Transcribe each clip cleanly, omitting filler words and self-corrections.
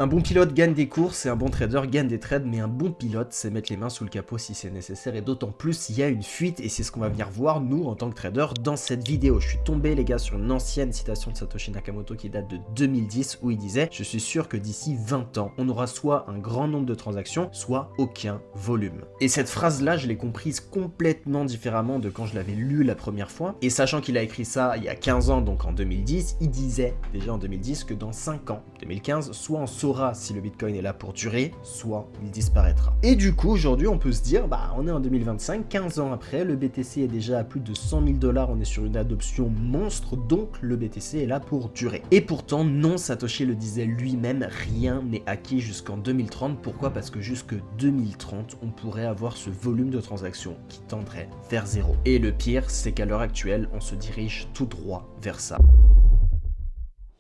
Un bon pilote gagne des courses et un bon trader gagne des trades, mais un bon pilote, c'est mettre les mains sous le capot si c'est nécessaire, et d'autant plus s'il y a une fuite, et c'est ce qu'on va venir voir, nous, en tant que trader, dans cette vidéo. Je suis tombé, les gars, sur une ancienne citation de Satoshi Nakamoto qui date de 2010, où il disait « Je suis sûr que d'ici 20 ans, on aura soit un grand nombre de transactions, soit aucun volume. » Et cette phrase-là, je l'ai comprise complètement différemment de quand je l'avais lu la première fois, et sachant qu'il a écrit ça il y a 15 ans, donc en 2010, il disait déjà en 2010 que dans 5 ans, 2015, soit on saura si le Bitcoin est là pour durer, soit il disparaîtra. Et du coup, aujourd'hui, on peut se dire, bah, on est en 2025, 15 ans après, le BTC est déjà à plus de 100 000 $, on est sur une adoption monstre, donc le BTC est là pour durer. Et pourtant, non, Satoshi le disait lui-même, rien n'est acquis jusqu'en 2030. Pourquoi? Parce que jusque 2030, on pourrait avoir ce volume de transactions qui tendrait vers zéro. Et le pire, c'est qu'à l'heure actuelle, on se dirige tout droit vers ça.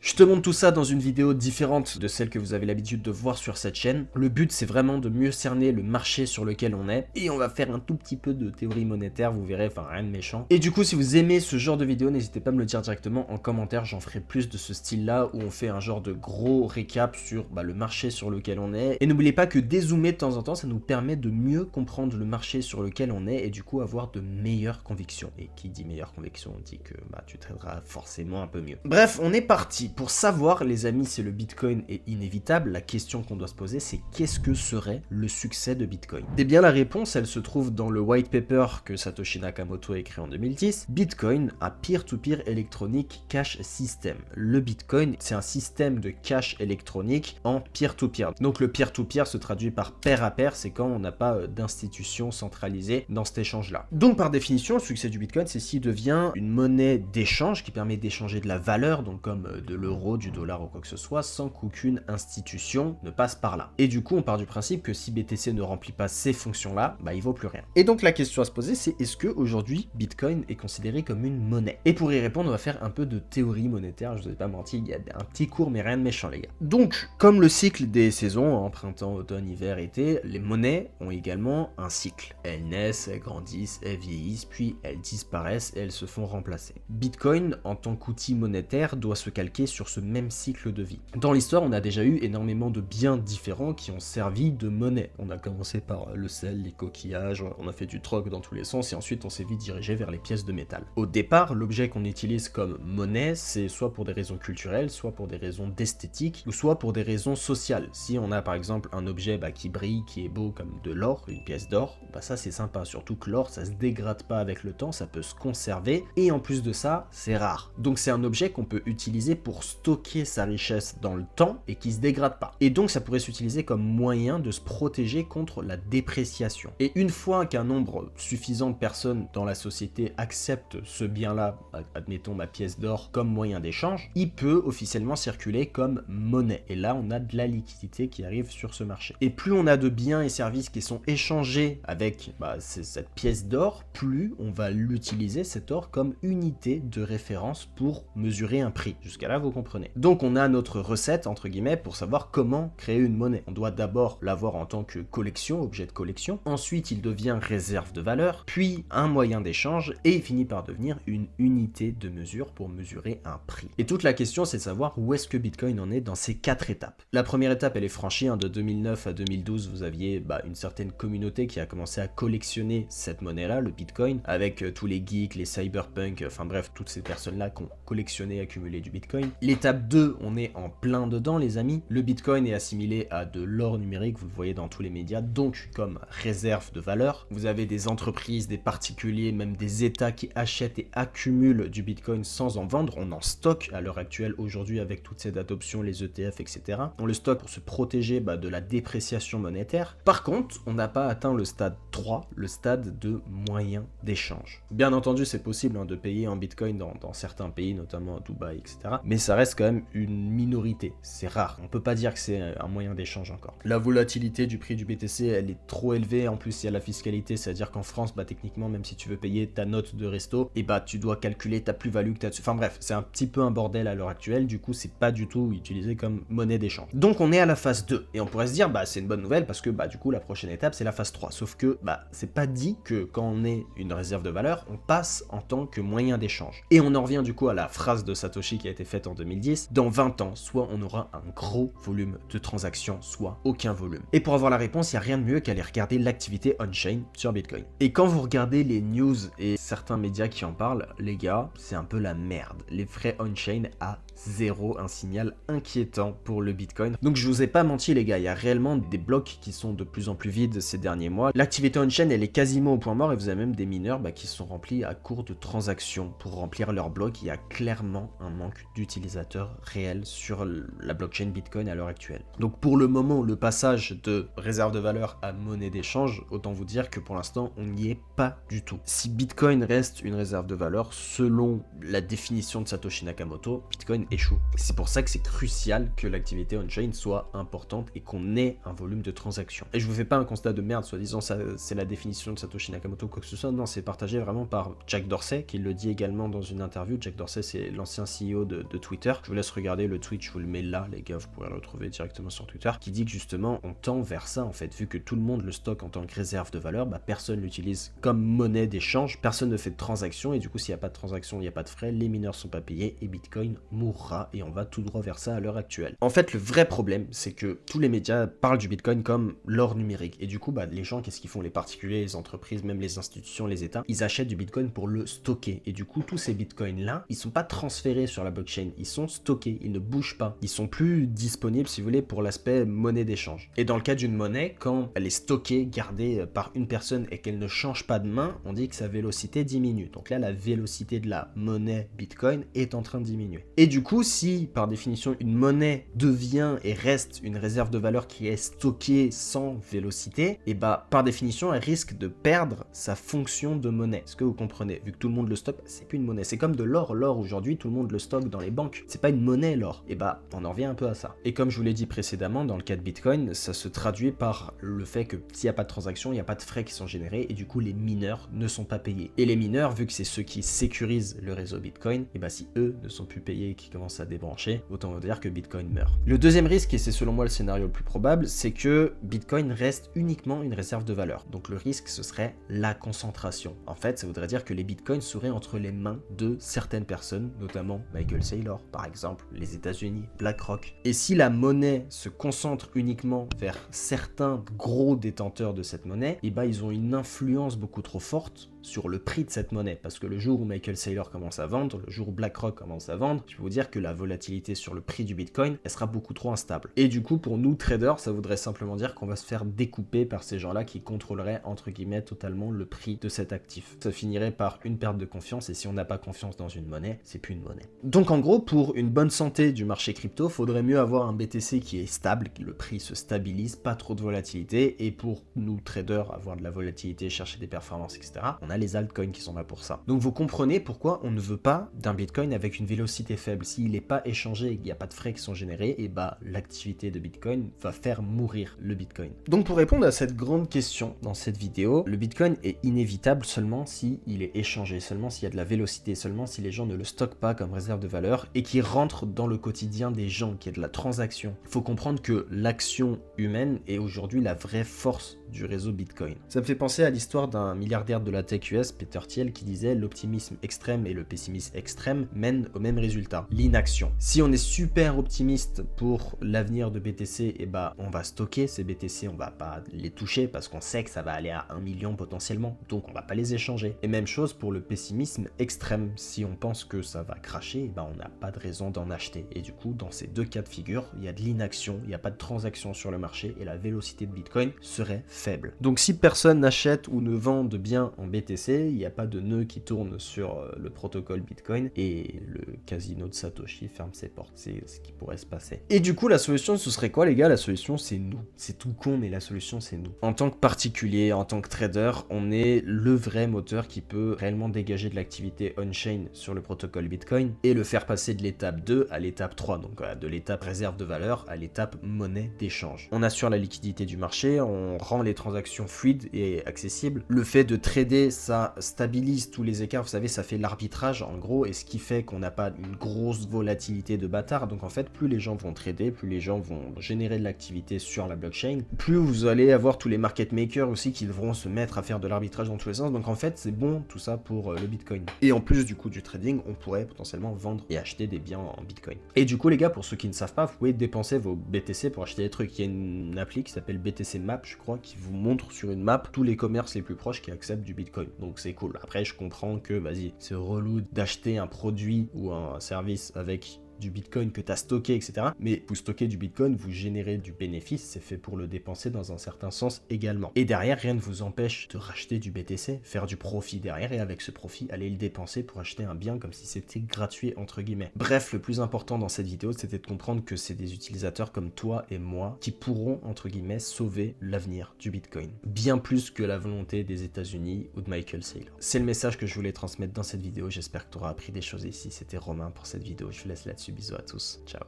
Je te montre tout ça dans une vidéo différente de celle que vous avez l'habitude de voir sur cette chaîne. Le but, c'est vraiment de mieux cerner le marché sur lequel on est. Et on va faire un tout petit peu de théorie monétaire, vous verrez, enfin rien de méchant. Et du coup, si vous aimez ce genre de vidéo, n'hésitez pas à me le dire directement en commentaire. J'en ferai plus de ce style-là, où on fait un genre de gros récap sur le marché sur lequel on est. Et n'oubliez pas que dézoomer de temps en temps, ça nous permet de mieux comprendre le marché sur lequel on est et du coup avoir de meilleures convictions. Et qui dit meilleures convictions, dit que tu traderas forcément un peu mieux. Bref, on est parti. Pour savoir, les amis, si le Bitcoin est inévitable, la question qu'on doit se poser, c'est qu'est-ce que serait le succès de Bitcoin? Eh bien, la réponse, elle se trouve dans le white paper que Satoshi Nakamoto a écrit en 2010. Bitcoin, un peer-to-peer electronic cash system. Le Bitcoin, c'est un système de cash électronique en peer-to-peer. Donc le peer-to-peer se traduit par pair à pair, c'est quand on n'a pas d'institution centralisée dans cet échange-là. Donc par définition, le succès du Bitcoin, c'est s'il devient une monnaie d'échange qui permet d'échanger de la valeur, donc comme de l'euro, du dollar ou quoi que ce soit, sans qu'aucune institution ne passe par là. Et du coup, on part du principe que si BTC ne remplit pas ces fonctions-là, il vaut plus rien. Et donc la question à se poser, c'est est-ce que aujourd'hui Bitcoin est considéré comme une monnaie? Et pour y répondre, on va faire un peu de théorie monétaire, je vous ai pas menti, il y a un petit cours, mais rien de méchant, les gars. Donc, comme le cycle des saisons, en printemps, automne, hiver, été, les monnaies ont également un cycle. Elles naissent, elles grandissent, elles vieillissent, puis elles disparaissent et elles se font remplacer. Bitcoin, en tant qu'outil monétaire, doit se calquer sur ce même cycle de vie. Dans l'histoire, on a déjà eu énormément de biens différents qui ont servi de monnaie. On a commencé par le sel, les coquillages, on a fait du troc dans tous les sens et ensuite on s'est vite dirigé vers les pièces de métal. Au départ, l'objet qu'on utilise comme monnaie, c'est soit pour des raisons culturelles, soit pour des raisons d'esthétique, ou soit pour des raisons sociales. Si on a par exemple un objet qui brille, qui est beau comme de l'or, une pièce d'or, ça c'est sympa, surtout que l'or ça se dégrade pas avec le temps, ça peut se conserver, et en plus de ça, c'est rare. Donc c'est un objet qu'on peut utiliser pour stocker sa richesse dans le temps et qui se dégrade pas. Et donc ça pourrait s'utiliser comme moyen de se protéger contre la dépréciation. Et une fois qu'un nombre suffisant de personnes dans la société acceptent ce bien-là, admettons ma pièce d'or comme moyen d'échange, il peut officiellement circuler comme monnaie. Et là on a de la liquidité qui arrive sur ce marché. Et plus on a de biens et services qui sont échangés avec cette pièce d'or, plus on va l'utiliser cet or comme unité de référence pour mesurer un prix. Jusqu'à là vous comprenez. Donc on a notre recette entre guillemets pour savoir comment créer une monnaie. On doit d'abord l'avoir en tant que collection, objet de collection, ensuite il devient réserve de valeur, puis un moyen d'échange et il finit par devenir une unité de mesure pour mesurer un prix. Et toute la question c'est de savoir où est-ce que Bitcoin en est dans ces 4 étapes. La première étape elle est franchie, de 2009 à 2012 vous aviez une certaine communauté qui a commencé à collectionner cette monnaie là, le Bitcoin, avec tous les geeks, les cyberpunk, enfin bref toutes ces personnes là qui ont collectionné, accumulé du Bitcoin. L'étape 2, on est en plein dedans les amis, le Bitcoin est assimilé à de l'or numérique, vous le voyez dans tous les médias, donc comme réserve de valeur. Vous avez des entreprises, des particuliers, même des états qui achètent et accumulent du Bitcoin sans en vendre, on en stocke à l'heure actuelle aujourd'hui avec toute cette adoption, les ETF, etc. On le stocke pour se protéger de la dépréciation monétaire. Par contre, on n'a pas atteint le stade 3, le stade de moyen d'échange. Bien entendu, c'est possible de payer en Bitcoin dans certains pays, notamment à Dubaï, etc. Mais ça reste quand même une minorité, c'est rare. On peut pas dire que c'est un moyen d'échange encore. La volatilité du prix du BTC, elle est trop élevée, en plus il y a la fiscalité, c'est-à-dire qu'en France, techniquement, même si tu veux payer ta note de resto, tu dois calculer ta plus-value que tu as dessus. Enfin bref, c'est un petit peu un bordel à l'heure actuelle, du coup c'est pas du tout utilisé comme monnaie d'échange. Donc on est à la phase 2, et on pourrait se dire, c'est une bonne nouvelle, parce que du coup la prochaine étape c'est la phase 3, sauf que c'est pas dit que quand on est une réserve de valeur, on passe en tant que moyen d'échange. Et on en revient du coup à la phrase de Satoshi qui a été faite en en 2010. Dans 20 ans, soit on aura un gros volume de transactions, soit aucun volume. Et pour avoir la réponse, il n'y a rien de mieux qu'aller regarder l'activité on-chain sur Bitcoin. Et quand vous regardez les news et certains médias qui en parlent, les gars, c'est un peu la merde. Les frais on-chain à zéro, un signal inquiétant pour le Bitcoin. Donc je vous ai pas menti les gars, il y a réellement des blocs qui sont de plus en plus vides ces derniers mois. L'activité on-chain elle est quasiment au point mort et vous avez même des mineurs qui sont remplis à court de transactions pour remplir leur bloc. Il y a clairement un manque d'utilisateurs réels sur la blockchain Bitcoin à l'heure actuelle. Donc pour le moment, le passage de réserve de valeur à monnaie d'échange, autant vous dire que pour l'instant on n'y est pas du tout. Si Bitcoin reste une réserve de valeur, selon la définition de Satoshi Nakamoto, Bitcoin échoue. C'est pour ça que c'est crucial que l'activité on-chain soit importante et qu'on ait un volume de transactions. Et je vous fais pas un constat de merde, soi-disant ça c'est la définition de Satoshi Nakamoto ou quoi que ce soit, non, c'est partagé vraiment par Jack Dorsey, qui le dit également dans une interview. Jack Dorsey c'est l'ancien CEO de Twitter. Je vous laisse regarder le tweet, je vous le mets là les gars, vous pourrez le retrouver directement sur Twitter, qui dit que justement on tend vers ça en fait, vu que tout le monde le stocke en tant que réserve de valeur, personne l'utilise comme monnaie d'échange, personne ne fait de transaction et du coup s'il n'y a pas de transaction, il n'y a pas de frais, les mineurs sont pas payés et Bitcoin mourra et on va tout droit vers ça à l'heure actuelle. En fait le vrai problème c'est que tous les médias parlent du Bitcoin comme l'or numérique et du coup les gens qu'est-ce qu'ils font, les particuliers, les entreprises, même les institutions, les états, ils achètent du Bitcoin pour le stocker et du coup tous ces Bitcoins là, ils sont pas transférés sur la blockchain, ils sont stockés, ils ne bougent pas, ils sont plus disponibles si vous voulez pour l'aspect monnaie d'échange. Et dans le cas d'une monnaie, quand elle est stockée, gardée par une personne et qu'elle ne change pas de main, on dit que sa vélocité diminue. Donc là la vélocité de la monnaie Bitcoin est en train de diminuer. Et du coup si par définition une monnaie devient et reste une réserve de valeur qui est stockée sans vélocité, et par définition elle risque de perdre sa fonction de monnaie. Est-ce que vous comprenez? Vu que tout le monde le stocke, c'est plus une monnaie. C'est comme de l'or. L'or aujourd'hui, tout le monde le stocke dans les banques. C'est pas une monnaie l'or. Et on en revient un peu à ça. Et comme je vous l'ai dit précédemment, dans le cas de Bitcoin, ça se traduit par le fait que s'il n'y a pas de transaction, il n'y a pas de frais qui sont générés et du coup les mineurs ne sont pas payés. Et les mineurs, vu que c'est ceux qui sécurisent le réseau Bitcoin, si eux ne sont plus payés et qu'ils commencent à débrancher, autant vous dire que Bitcoin meurt. Le deuxième risque, et c'est selon moi le scénario le plus probable, c'est que Bitcoin reste uniquement une réserve de valeur. Donc le risque, ce serait la concentration. En fait, ça voudrait dire que les bitcoins seraient entre les mains de certaines personnes, notamment Michael Saylor, par exemple, les États-Unis, BlackRock. Et si la monnaie se concentre uniquement vers certains gros détenteurs de cette monnaie, ils ont une influence beaucoup trop forte sur le prix de cette monnaie, parce que le jour où Michael Saylor commence à vendre, le jour où BlackRock commence à vendre, je peux vous dire que la volatilité sur le prix du Bitcoin, elle sera beaucoup trop instable. Et du coup, pour nous traders, ça voudrait simplement dire qu'on va se faire découper par ces gens-là qui contrôleraient, entre guillemets, totalement le prix de cet actif. Ça finirait par une perte de confiance, et si on n'a pas confiance dans une monnaie, c'est plus une monnaie. Donc en gros, pour une bonne santé du marché crypto, faudrait mieux avoir un BTC qui est stable, que le prix se stabilise, pas trop de volatilité, et pour nous traders, avoir de la volatilité, chercher des performances, etc., on a les altcoins qui sont là pour ça. Donc vous comprenez pourquoi on ne veut pas d'un Bitcoin avec une vélocité faible. S'il n'est pas échangé et qu'il n'y a pas de frais qui sont générés, et l'activité de Bitcoin va faire mourir le Bitcoin. Donc pour répondre à cette grande question dans cette vidéo, le Bitcoin est inévitable seulement si il est échangé, seulement s'il y a de la vélocité, seulement si les gens ne le stockent pas comme réserve de valeur et qui rentre dans le quotidien des gens, qu'il y a de la transaction. Il faut comprendre que l'action humaine est aujourd'hui la vraie force du réseau Bitcoin. Ça me fait penser à l'histoire d'un milliardaire de la tech US, Peter Thiel, qui disait l'optimisme extrême et le pessimisme extrême mènent au même résultat, l'inaction. Si on est super optimiste pour l'avenir de BTC, on va stocker ces BTC, on va pas les toucher parce qu'on sait que ça va aller à 1 million potentiellement, donc on va pas les échanger. Et même chose pour le pessimisme extrême, si on pense que ça va cracher, on n'a pas de raison d'en acheter. Et du coup, dans ces deux cas de figure, il y a de l'inaction, il n'y a pas de transaction sur le marché et la vélocité de Bitcoin serait faible. Donc si personne n'achète ou ne vend de biens en BTC, il n'y a pas de nœud qui tourne sur le protocole Bitcoin et le casino de Satoshi ferme ses portes. C'est ce qui pourrait se passer. Et du coup, la solution, ce serait quoi les gars? La solution, c'est nous. C'est tout con, mais la solution, c'est nous. En tant que particulier, en tant que trader, on est le vrai moteur qui peut réellement dégager de l'activité on-chain sur le protocole Bitcoin et le faire passer de l'étape 2 à l'étape 3. Donc de l'étape réserve de valeur à l'étape monnaie d'échange. On assure la liquidité du marché, on rend les transactions fluides et accessibles. Le fait de trader ça stabilise tous les écarts, vous savez, ça fait l'arbitrage en gros, et ce qui fait qu'on n'a pas une grosse volatilité de bâtard. Donc en fait, plus les gens vont trader, plus les gens vont générer de l'activité sur la blockchain, plus vous allez avoir tous les market makers aussi qui devront se mettre à faire de l'arbitrage dans tous les sens. Donc en fait, c'est bon tout ça pour le Bitcoin. Et en plus du coup du trading, on pourrait potentiellement vendre et acheter des biens en Bitcoin. Et du coup les gars, pour ceux qui ne savent pas, vous pouvez dépenser vos BTC pour acheter des trucs. Il y a une appli qui s'appelle BTC Map, je crois, qui vous montre sur une map tous les commerces les plus proches qui acceptent du Bitcoin. Donc c'est cool. Après, je comprends que, vas-y, c'est relou d'acheter un produit ou un service avec du Bitcoin que tu as stocké, etc. Mais vous stockez du Bitcoin, vous générez du bénéfice, c'est fait pour le dépenser dans un certain sens également. Et derrière, rien ne vous empêche de racheter du BTC, faire du profit derrière, et avec ce profit, aller le dépenser pour acheter un bien comme si c'était gratuit, entre guillemets. Bref, le plus important dans cette vidéo, c'était de comprendre que c'est des utilisateurs comme toi et moi qui pourront, entre guillemets, sauver l'avenir du Bitcoin. Bien plus que la volonté des États-Unis ou de Michael Saylor. C'est le message que je voulais transmettre dans cette vidéo. J'espère que tu auras appris des choses ici. C'était Romain pour cette vidéo. Je vous laisse là-dessus. Bisous à tous. Ciao.